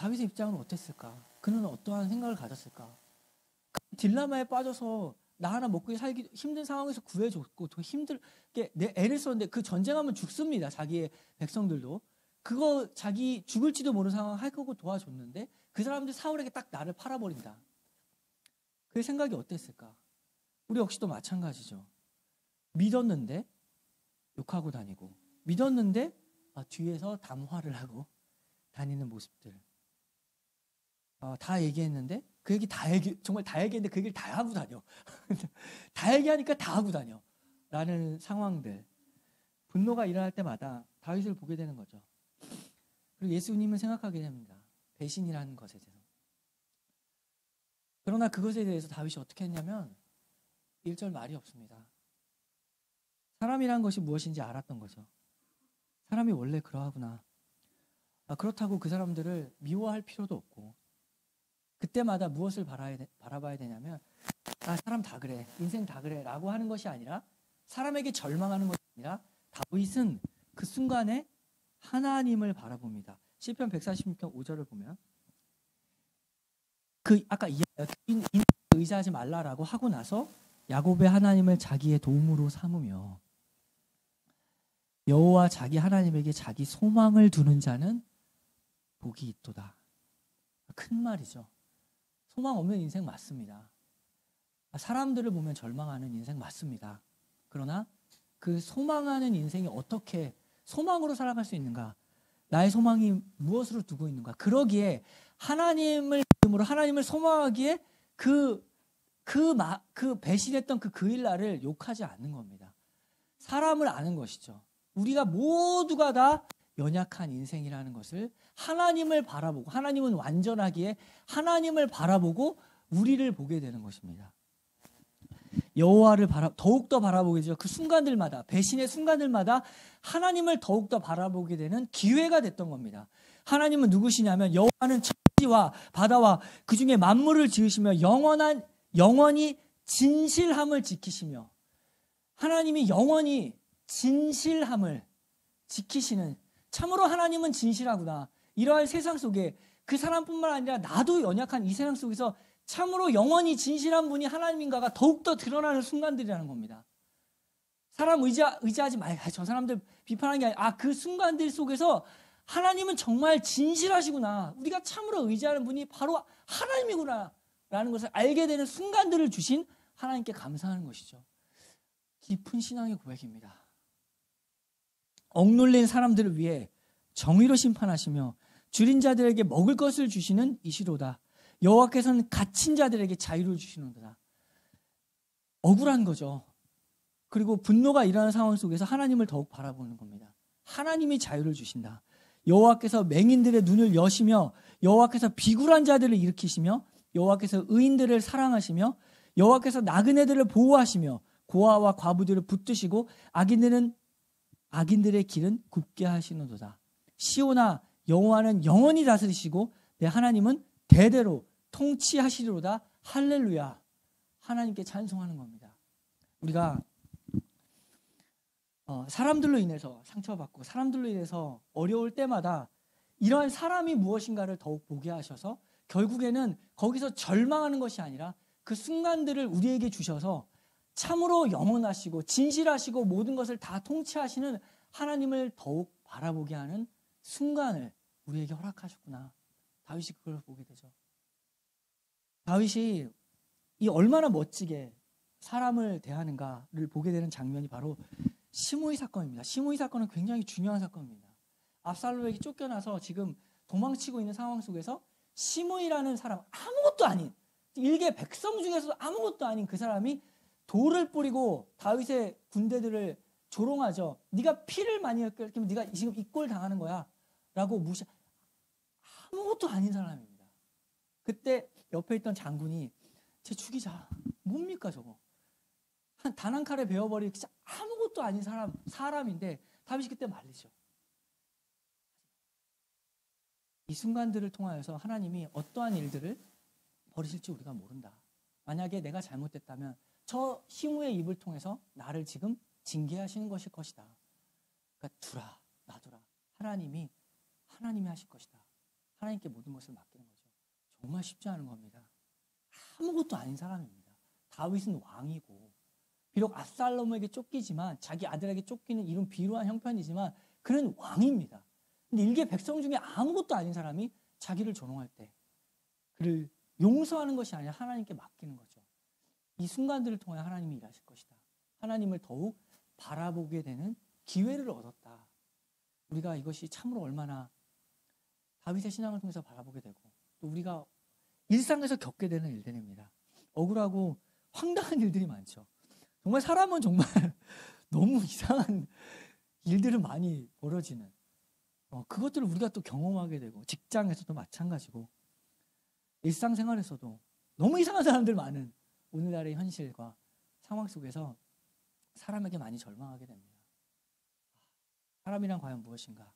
다윗의 입장은 어땠을까? 그는 어떠한 생각을 가졌을까? 그 딜레마에 빠져서 나 하나 먹고 살기 힘든 상황에서 구해줬고 더 힘들게 내 애를 썼는데 그 전쟁하면 죽습니다. 자기의 백성들도. 그거 자기 죽을지도 모르는 상황 할 거고 도와줬는데 그 사람들이 사울에게 딱 나를 팔아버린다. 그 생각이 어땠을까? 우리 역시도 마찬가지죠. 믿었는데 욕하고 다니고 믿었는데 뒤에서 담화를 하고 다니는 모습들. 다 얘기했는데 그 얘기 정말 다 얘기했는데 그 얘기를 다 하고 다녀. 다 얘기하니까 다 하고 다녀. 라는 상황들. 분노가 일어날 때마다 다윗을 보게 되는 거죠. 그리고 예수님을 생각하게 됩니다. 배신이라는 것에 대해서. 그러나 그것에 대해서 다윗이 어떻게 했냐면 1절 말이 없습니다. 사람이란 것이 무엇인지 알았던 거죠. 사람이 원래 그러하구나. 그렇다고 그 사람들을 미워할 필요도 없고 그때마다 무엇을 바라봐야 되냐면 사람 다 그래, 인생 다 그래 라고 하는 것이 아니라 사람에게 절망하는 것이 아니라 다윗은 그 순간에 하나님을 바라봅니다. 시편 146편 5절을 보면 아까 인생에 의지하지 말라라고 하고 나서 야곱의 하나님을 자기의 도움으로 삼으며 여호와 자기 하나님에게 자기 소망을 두는 자는 복이 있도다. 큰 말이죠. 소망 없는 인생 맞습니다. 사람들을 보면 절망하는 인생 맞습니다. 그러나 그 소망하는 인생이 어떻게 소망으로 살아갈 수 있는가? 나의 소망이 무엇으로 두고 있는가? 그러기에 하나님을 믿음으로 하나님을 소망하기에 그 배신했던 그 그일라를 욕하지 않는 겁니다. 사람을 아는 것이죠. 우리가 모두가 다 연약한 인생이라는 것을 하나님을 바라보고 하나님은 완전하기에 하나님을 바라보고 우리를 보게 되는 것입니다. 여호와를 더욱더 바라보게 되죠. 그 순간들마다 배신의 순간들마다 하나님을 더욱더 바라보게 되는 기회가 됐던 겁니다. 하나님은 누구시냐면 여호와는 천지와 바다와 그중에 만물을 지으시며 영원히 진실함을 지키시며 하나님이 영원히 진실함을 지키시는 참으로 하나님은 진실하구나. 이러한 세상 속에 그 사람뿐만 아니라 나도 연약한 이 세상 속에서 참으로 영원히 진실한 분이 하나님인가가 더욱더 드러나는 순간들이라는 겁니다. 사람 의지하지 말고 저 사람들 비판하는 게 아니라 그 순간들 속에서 하나님은 정말 진실하시구나. 우리가 참으로 의지하는 분이 바로 하나님이구나 라는 것을 알게 되는 순간들을 주신 하나님께 감사하는 것이죠. 깊은 신앙의 고백입니다. 억눌린 사람들을 위해 정의로 심판하시며 줄인 자들에게 먹을 것을 주시는 이시로다. 여호와께서는 갇힌 자들에게 자유를 주시는도다. 억울한 거죠. 그리고 분노가 일어나는 상황 속에서 하나님을 더욱 바라보는 겁니다. 하나님이 자유를 주신다. 여호와께서 맹인들의 눈을 여시며 여호와께서 비굴한 자들을 일으키시며 여호와께서 의인들을 사랑하시며 여호와께서 나그네들을 보호하시며 고아와 과부들을 붙드시고 악인들의 길은 굽게 하시는도다. 시온아 여호와는 영원히 다스리시고 내 하나님은 대대로 통치하시리로다. 할렐루야. 하나님께 찬송하는 겁니다. 우리가 사람들로 인해서 상처받고 사람들로 인해서 어려울 때마다 이러한 사람이 무엇인가를 더욱 보게 하셔서 결국에는 거기서 절망하는 것이 아니라 그 순간들을 우리에게 주셔서 참으로 영원하시고 진실하시고 모든 것을 다 통치하시는 하나님을 더욱 바라보게 하는 순간을 우리에게 허락하셨구나. 다윗이 그걸 보게 되죠. 다윗이 이 얼마나 멋지게 사람을 대하는가를 보게 되는 장면이 바로 시므이 사건입니다. 시므이 사건은 굉장히 중요한 사건입니다. 압살롬에게 쫓겨나서 지금 도망치고 있는 상황 속에서 시므이라는 사람, 아무것도 아닌 일개 백성 중에서도 아무것도 아닌 그 사람이 돌을 뿌리고 다윗의 군대들을 조롱하죠. 네가 피를 많이 흘리면 네가 지금 이 꼴 당하는 거야 라고 아무것도 아닌 사람입니다. 그때 옆에 있던 장군이 쟤 죽이자. 뭡니까 저거. 단 한 칼에 베어버릴 진짜 아무것도 아닌 사람인데 다윗이 그때 말리죠. 이 순간들을 통하여서 하나님이 어떠한 일들을 벌이실지 우리가 모른다. 만약에 내가 잘못됐다면 저 시므의 입을 통해서 나를 지금 징계하시는 것일 것이다. 그러니까 놔두라. 하나님이 하실 것이다. 하나님께 모든 것을 맡기는 거죠. 정말 쉽지 않은 겁니다. 아무것도 아닌 사람입니다. 다윗은 왕이고 비록 압살롬에게 쫓기지만 자기 아들에게 쫓기는 이런 비루한 형편이지만 그는 왕입니다. 근데 일개 백성 중에 아무것도 아닌 사람이 자기를 조롱할 때 그를 용서하는 것이 아니라 하나님께 맡기는 거죠. 이 순간들을 통해 하나님이 일하실 것이다. 하나님을 더욱 바라보게 되는 기회를 얻었다. 우리가 이것이 참으로 얼마나 다윗의 신앙을 통해서 바라보게 되고 또 우리가 일상에서 겪게 되는 일들입니다. 억울하고 황당한 일들이 많죠. 정말 사람은 정말 너무 이상한 일들을 많이 벌어지는 그것들을 우리가 또 경험하게 되고 직장에서도 마찬가지고 일상생활에서도 너무 이상한 사람들 많은 오늘날의 현실과 상황 속에서 사람에게 많이 절망하게 됩니다. 사람이란 과연 무엇인가?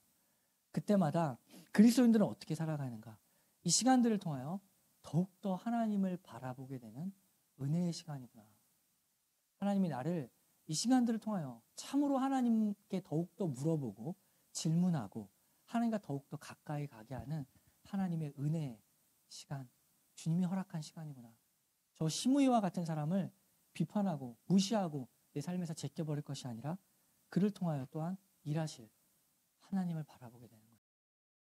그때마다 그리스도인들은 어떻게 살아가는가? 이 시간들을 통하여 더욱더 하나님을 바라보게 되는 은혜의 시간이구나. 하나님이 나를 이 시간들을 통하여 참으로 하나님께 더욱더 물어보고 질문하고 하나님과 더욱더 가까이 가게 하는 하나님의 은혜의 시간, 주님이 허락한 시간이구나. 저 시므이와 같은 사람을 비판하고 무시하고 내 삶에서 제껴버릴 것이 아니라 그를 통하여 또한 일하실 하나님을 바라보게 되는